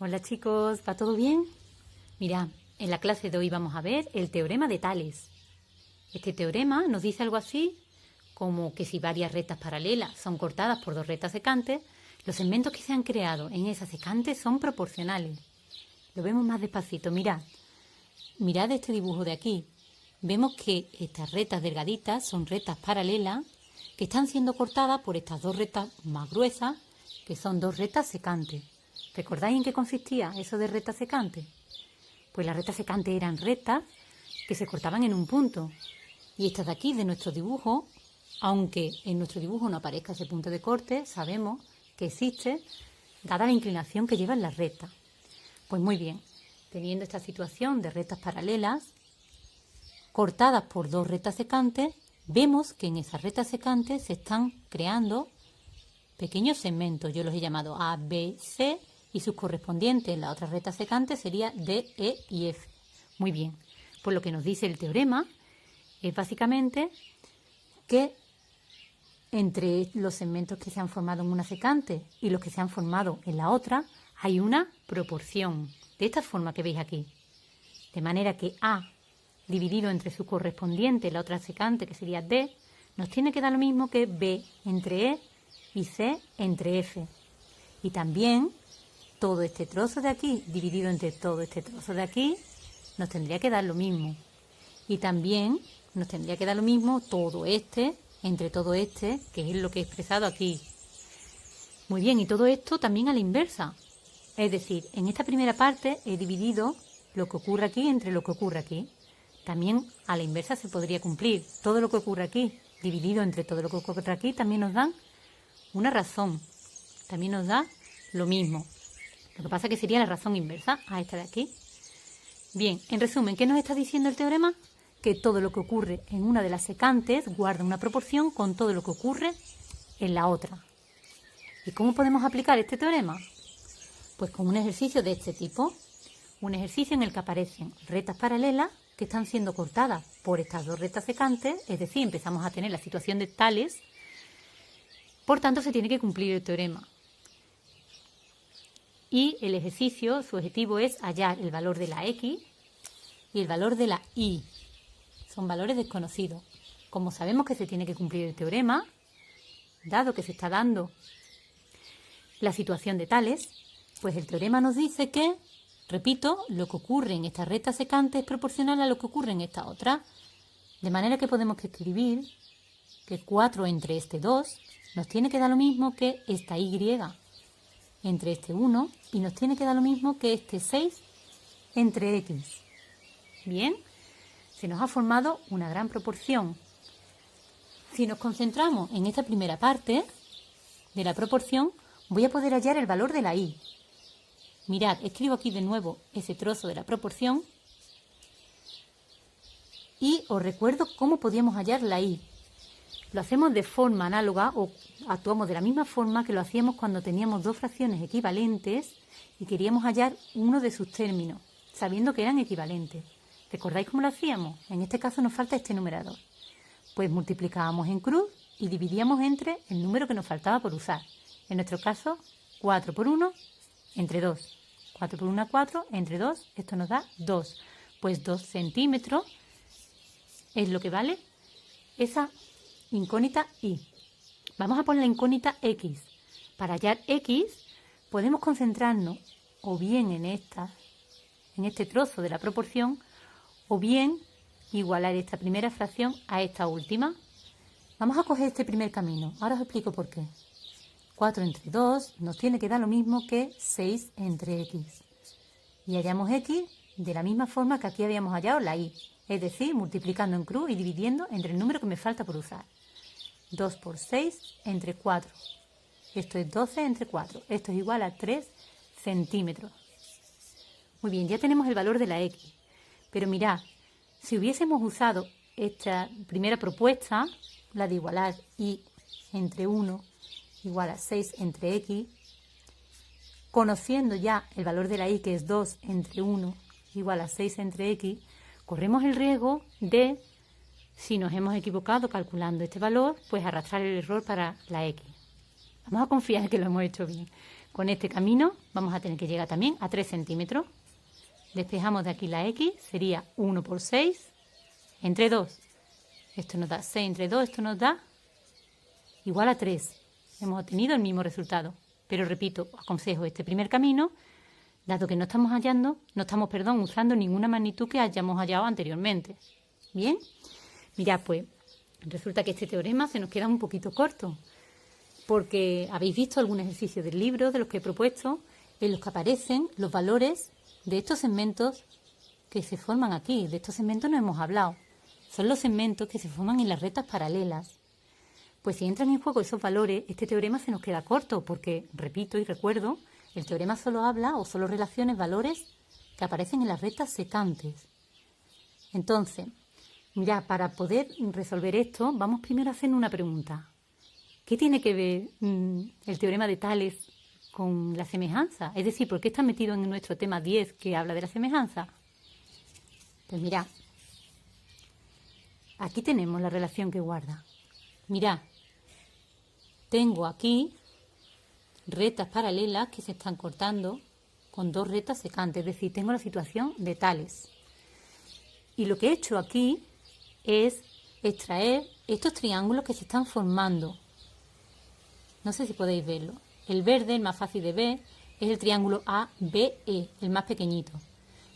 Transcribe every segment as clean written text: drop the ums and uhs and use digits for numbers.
Hola chicos, ¿va todo bien? Mirad, en la clase de hoy vamos a ver el teorema de Tales. Este teorema nos dice algo así como que si varias rectas paralelas son cortadas por dos rectas secantes, los segmentos que se han creado en esas secantes son proporcionales. Lo vemos más despacito, mirad. Mirad este dibujo de aquí. Vemos que estas rectas delgaditas son rectas paralelas que están siendo cortadas por estas dos rectas más gruesas, que son dos rectas secantes. ¿Recordáis en qué consistía eso de rectas secantes? Pues las rectas secantes eran rectas que se cortaban en un punto. Y estas de aquí, de nuestro dibujo, aunque en nuestro dibujo no aparezca ese punto de corte, sabemos que existe, dada la inclinación que llevan las rectas. Pues muy bien, teniendo esta situación de rectas paralelas, cortadas por dos rectas secantes, vemos que en esas rectas secantes se están creando pequeños segmentos. Yo los he llamado A, B, C, y sus correspondientes en la otra recta secante sería D, E y F. Muy bien, pues lo que nos dice el teorema es básicamente que entre los segmentos que se han formado en una secante y los que se han formado en la otra hay una proporción, de esta forma que veis aquí. De manera que A dividido entre su correspondiente en la otra secante, que sería D, nos tiene que dar lo mismo que B entre E y C entre F. Y también todo este trozo de aquí dividido entre todo este trozo de aquí nos tendría que dar lo mismo. Y también nos tendría que dar lo mismo todo este entre todo este, que es lo que he expresado aquí. Muy bien, y todo esto también a la inversa. Es decir, en esta primera parte he dividido lo que ocurre aquí entre lo que ocurre aquí. También a la inversa se podría cumplir. Todo lo que ocurre aquí dividido entre todo lo que ocurre aquí también nos dan una razón. También nos da lo mismo. Lo que pasa es que sería la razón inversa a esta de aquí. Bien, en resumen, ¿qué nos está diciendo el teorema? Que todo lo que ocurre en una de las secantes guarda una proporción con todo lo que ocurre en la otra. ¿Y cómo podemos aplicar este teorema? Pues con un ejercicio de este tipo. Un ejercicio en el que aparecen rectas paralelas que están siendo cortadas por estas dos rectas secantes, es decir, empezamos a tener la situación de Tales. Por tanto, se tiene que cumplir el teorema. Y el ejercicio, su objetivo es hallar el valor de la X y el valor de la Y. Son valores desconocidos. Como sabemos que se tiene que cumplir el teorema, dado que se está dando la situación de Tales, pues el teorema nos dice que, repito, lo que ocurre en esta recta secante es proporcional a lo que ocurre en esta otra. De manera que podemos escribir que 4 entre este 2 nos tiene que dar lo mismo que esta Y entre este 1 y nos tiene que dar lo mismo que este 6 entre X. Bien, se nos ha formado una gran proporción. Si nos concentramos en esta primera parte de la proporción, voy a poder hallar el valor de la Y. Mirad, escribo aquí de nuevo ese trozo de la proporción y os recuerdo cómo podíamos hallar la Y. Lo hacemos de forma análoga o actuamos de la misma forma que lo hacíamos cuando teníamos dos fracciones equivalentes y queríamos hallar uno de sus términos, sabiendo que eran equivalentes. ¿Recordáis cómo lo hacíamos? En este caso nos falta este numerador. Pues multiplicábamos en cruz y dividíamos entre el número que nos faltaba por usar. En nuestro caso, 4 por 1 entre 2. 4 por 1, 4, entre 2, esto nos da 2. Pues 2 centímetros es lo que vale esa incógnita Y. Vamos a poner la incógnita X. Para hallar X podemos concentrarnos o bien en este trozo de la proporción o bien igualar esta primera fracción a esta última. Vamos a coger este primer camino. Ahora os explico por qué. 4 entre 2 nos tiene que dar lo mismo que 6 entre X. Y hallamos X de la misma forma que aquí habíamos hallado la Y. Es decir, multiplicando en cruz y dividiendo entre el número que me falta por usar. 2 por 6 entre 4. Esto es 12 entre 4. Esto es igual a 3 centímetros. Muy bien, ya tenemos el valor de la X. Pero mirad, si hubiésemos usado esta primera propuesta, la de igualar Y entre 1 igual a 6 entre X, conociendo ya el valor de la Y, que es 2 entre 1 igual a 6 entre X, corremos el riesgo de, si nos hemos equivocado calculando este valor, pues arrastrar el error para la X. Vamos a confiar en que lo hemos hecho bien. Con este camino vamos a tener que llegar también a 3 centímetros. Despejamos de aquí la X, sería 1 por 6 entre 2. Esto nos da 6 entre 2, esto nos da igual a 3. Hemos obtenido el mismo resultado. Pero repito, os aconsejo este primer camino, dado que no estamos usando ninguna magnitud que hayamos hallado anteriormente. Bien, mirad pues, resulta que este teorema se nos queda un poquito corto, porque habéis visto algún ejercicio del libro de los que he propuesto, en los que aparecen los valores de estos segmentos que se forman aquí. De estos segmentos no hemos hablado. Son los segmentos que se forman en las rectas paralelas. Pues si entran en juego esos valores, este teorema se nos queda corto, porque, repito y recuerdo, el teorema solo habla o solo relaciona valores que aparecen en las rectas secantes. Entonces, mirad, para poder resolver esto, vamos primero a hacer una pregunta. ¿Qué tiene que ver el teorema de Tales con la semejanza? Es decir, ¿por qué está metido en nuestro tema 10 que habla de la semejanza? Pues mirad, aquí tenemos la relación que guarda. Mirad, tengo aquí rectas paralelas que se están cortando con dos rectas secantes, es decir, tengo la situación de Tales. Y lo que he hecho aquí es extraer estos triángulos que se están formando. No sé si podéis verlo. El verde, el más fácil de ver, es el triángulo ABE, el más pequeñito.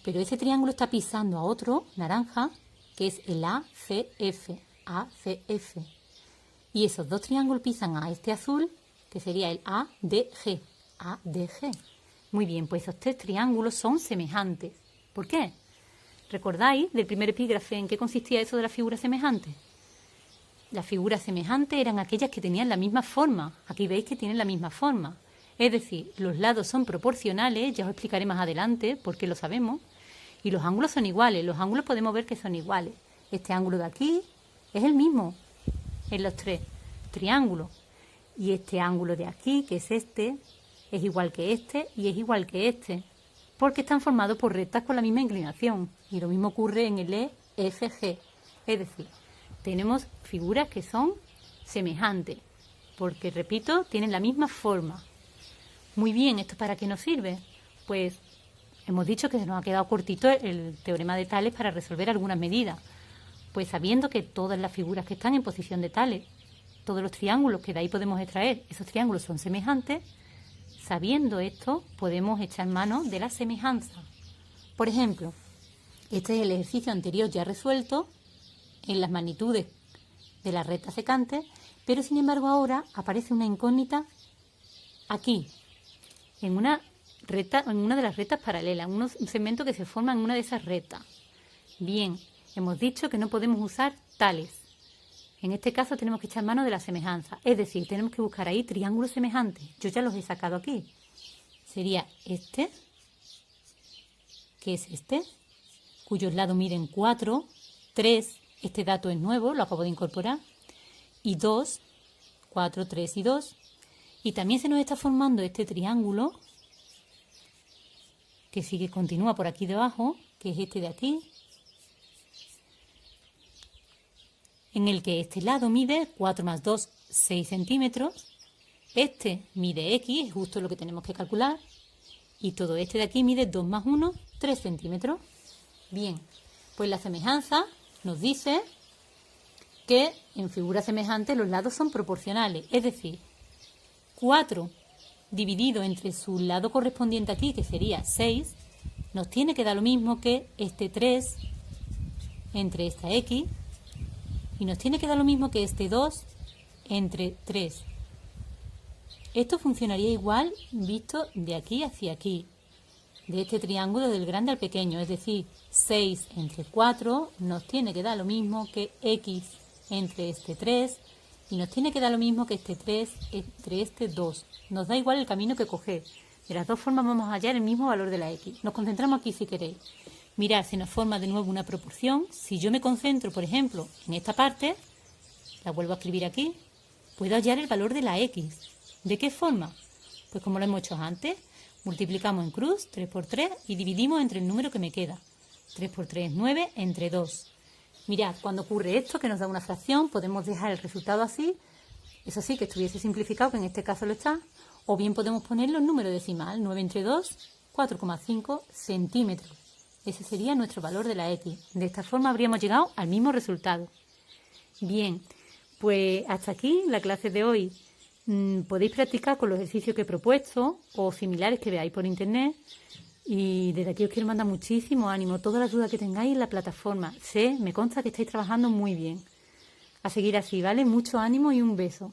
Pero ese triángulo está pisando a otro, naranja, que es el ACF. Y esos dos triángulos pisan a este azul, que sería el ADG. Muy bien, pues esos tres triángulos son semejantes. ¿Por qué? ¿Recordáis del primer epígrafe en qué consistía eso de la figura semejante? Las figuras semejantes eran aquellas que tenían la misma forma. Aquí veis que tienen la misma forma. Es decir, los lados son proporcionales, ya os explicaré más adelante porque lo sabemos, y los ángulos son iguales. Los ángulos podemos ver que son iguales. Este ángulo de aquí es el mismo en los tres triángulos. Y este ángulo de aquí, que es este, es igual que este y es igual que este, porque están formados por rectas con la misma inclinación. Y lo mismo ocurre en el EFG. Es decir, tenemos figuras que son semejantes, porque, repito, tienen la misma forma. Muy bien, ¿esto para qué nos sirve? Pues hemos dicho que se nos ha quedado cortito el teorema de Tales para resolver algunas medidas. Pues sabiendo que todas las figuras que están en posición de Tales, todos los triángulos que de ahí podemos extraer, esos triángulos son semejantes, sabiendo esto, podemos echar mano de la semejanza. Por ejemplo, este es el ejercicio anterior ya resuelto en las magnitudes de las rectas secantes, pero sin embargo ahora aparece una incógnita aquí, en una de las rectas paralelas, un segmento que se forma en una de esas rectas. Bien, hemos dicho que no podemos usar Tales. En este caso tenemos que echar mano de la semejanza, es decir, tenemos que buscar ahí triángulos semejantes. Yo ya los he sacado aquí. Sería este, que es este, cuyos lados miden 4, 3, este dato es nuevo, lo acabo de incorporar, y 2, 4, 3 y 2. Y también se nos está formando este triángulo, que continúa por aquí debajo, que es este de aquí, en el que este lado mide 4 más 2, 6 centímetros, este mide X, es justo lo que tenemos que calcular, y todo este de aquí mide 2 más 1, 3 centímetros. Bien, pues la semejanza nos dice que en figuras semejantes los lados son proporcionales, es decir, 4 dividido entre su lado correspondiente aquí, que sería 6, nos tiene que dar lo mismo que este 3 entre esta X, y nos tiene que dar lo mismo que este 2 entre 3. Esto funcionaría igual visto de aquí hacia aquí, de este triángulo del grande al pequeño, es decir, 6 entre 4 nos tiene que dar lo mismo que X entre este 3, y nos tiene que dar lo mismo que este 3 entre este 2. Nos da igual el camino que coger. De las dos formas vamos a hallar el mismo valor de la X. Nos concentramos aquí si queréis. Mirad, se nos forma de nuevo una proporción. Si yo me concentro, por ejemplo, en esta parte, la vuelvo a escribir aquí, puedo hallar el valor de la X. ¿De qué forma? Pues como lo hemos hecho antes, multiplicamos en cruz, 3 por 3, y dividimos entre el número que me queda. 3 por 3 es 9, entre 2. Mirad, cuando ocurre esto, que nos da una fracción, podemos dejar el resultado así, eso sí, que estuviese simplificado, que en este caso lo está, O bien podemos ponerlo en número decimal, 9 entre 2, 4,5 centímetros. Ese sería nuestro valor de la X. De esta forma habríamos llegado al mismo resultado. Bien, pues hasta aquí la clase de hoy. Podéis practicar con los ejercicios que he propuesto o similares que veáis por internet. Y desde aquí os quiero mandar muchísimo ánimo. Todas las dudas que tengáis en la plataforma. Me consta que estáis trabajando muy bien. A seguir así, ¿vale? Mucho ánimo y un beso.